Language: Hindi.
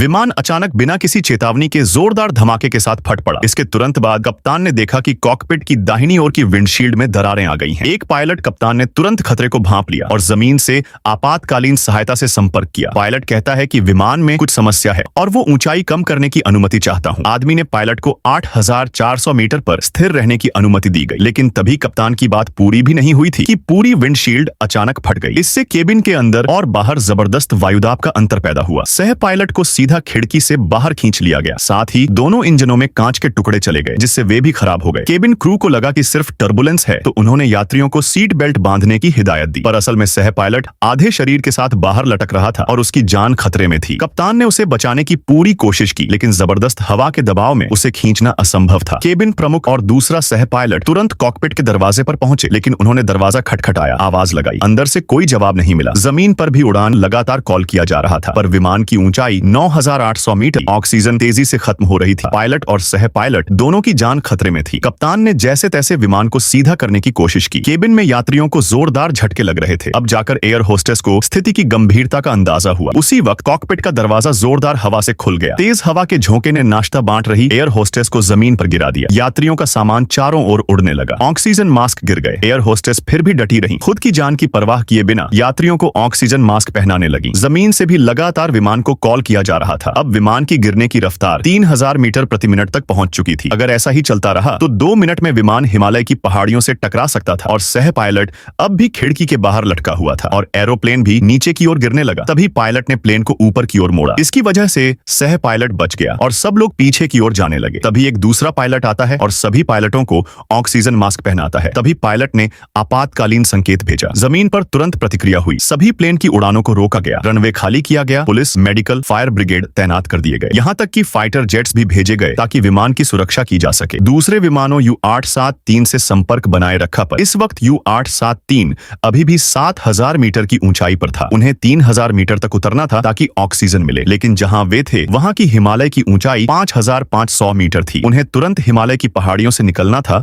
विमान अचानक बिना किसी चेतावनी के जोरदार धमाके के साथ फट पड़ा। इसके तुरंत बाद कप्तान ने देखा कि कॉकपिट की दाहिनी ओर की विंडशील्ड में दरारें आ गई हैं। एक पायलट कप्तान ने तुरंत खतरे को भांप लिया और जमीन से आपातकालीन सहायता से संपर्क किया। पायलट कहता है कि विमान में कुछ समस्या है और वो ऊंचाई कम करने की अनुमति चाहता हूं। आदमी ने पायलट को 8,400 मीटर पर स्थिर रहने की अनुमति दी गई, लेकिन तभी कप्तान की बात पूरी भी नहीं हुई थी कि पूरी विंडशील्ड अचानक फट गई। इससे केबिन के अंदर और बाहर जबरदस्त वायुदाब का अंतर पैदा हुआ। सह पायलट को सीधा खिड़की से बाहर खींच लिया गया। साथ ही दोनों इंजनों में कांच के टुकड़े चले गए, जिससे वे भी खराब हो गए। केबिन क्रू को लगा कि सिर्फ टर्बुलेंस है, तो उन्होंने यात्रियों को सीट बेल्ट बांधने की हिदायत दी, पर असल में सह पायलट आधे शरीर के साथ बाहर लटक रहा था और उसकी जान खतरे में थी। कप्तान ने उसे बचाने की पूरी कोशिश की, लेकिन जबरदस्त हवा के दबाव में उसे खींचना असंभव था। केबिन प्रमुख और दूसरा सह पायलट तुरंत कॉकपिट के दरवाजे पर पहुंचे, लेकिन उन्होंने दरवाजा खटखटाया, आवाज लगाई। अंदर से कोई जवाब नहीं मिला। जमीन पर भी उड़ान लगातार कॉल किया जा रहा था, पर विमान की ऊंचाई 9,800 मीटर, ऑक्सीजन तेजी से खत्म हो रही थी। पायलट और सह पायलट दोनों की जान खतरे में थी। कप्तान ने जैसे तैसे विमान को सीधा करने की कोशिश की। केबिन में यात्रियों को जोरदार झटके लग रहे थे। अब जाकर एयर होस्टेस को स्थिति की गंभीरता का अंदाजा हुआ। उसी वक्त कॉकपिट का दरवाजा जोरदार हवा से खुल गया। तेज हवा के झोंके ने नाश्ता बांट रही एयर होस्टेस को जमीन पर गिरा दिया। यात्रियों का सामान चारों ओर उड़ने लगा। ऑक्सीजन मास्क गिर गए। एयर होस्टेस फिर भी डटी रही। खुद की जान की परवाह किए बिना यात्रियों को ऑक्सीजन मास्क पहनाने लगी। जमीन से भी लगातार विमान को कॉल किया जा रहा था। अब विमान की गिरने की रफ्तार 3,000 मीटर प्रति मिनट तक पहुंच चुकी थी। अगर ऐसा ही चलता रहा तो 2 मिनट में विमान हिमालय की पहाड़ियों से टकरा सकता था। और सह पायलट अब भी खिड़की के बाहर लटका हुआ था और एरोप्लेन भी नीचे की ओर गिरने लगा। तभी पायलट ने प्लेन को ऊपर की ओर मोड़ा। इसकी वजह से सह पायलट बच गया और सब लोग पीछे की ओर जाने लगे। तभी एक दूसरा पायलट आता है और सभी पायलटों को ऑक्सीजन मास्क पहनाता है। तभी पायलट ने आपातकालीन संकेत भेजा। जमीन पर तुरंत प्रतिक्रिया हुई। सभी प्लेन की उड़ानों को रोका गया। रनवे खाली किया गया। पुलिस, मेडिकल, फायर ब्रिगेड तैनात कर दिए गए। यहाँ तक कि फाइटर जेट्स भी भेजे गए ताकि विमान की सुरक्षा की जा सके। दूसरे विमानों U-873 से संपर्क बनाए रखा, पर इस वक्त U-873 अभी भी 7,000 मीटर की ऊंचाई पर था। उन्हें 3,000 मीटर तक उतरना था ताकि ऑक्सीजन मिले, लेकिन जहां वे थे वहां की हिमालय की ऊंचाई 5,500 मीटर थी। उन्हें तुरंत हिमालय की पहाड़ियों से निकलना था।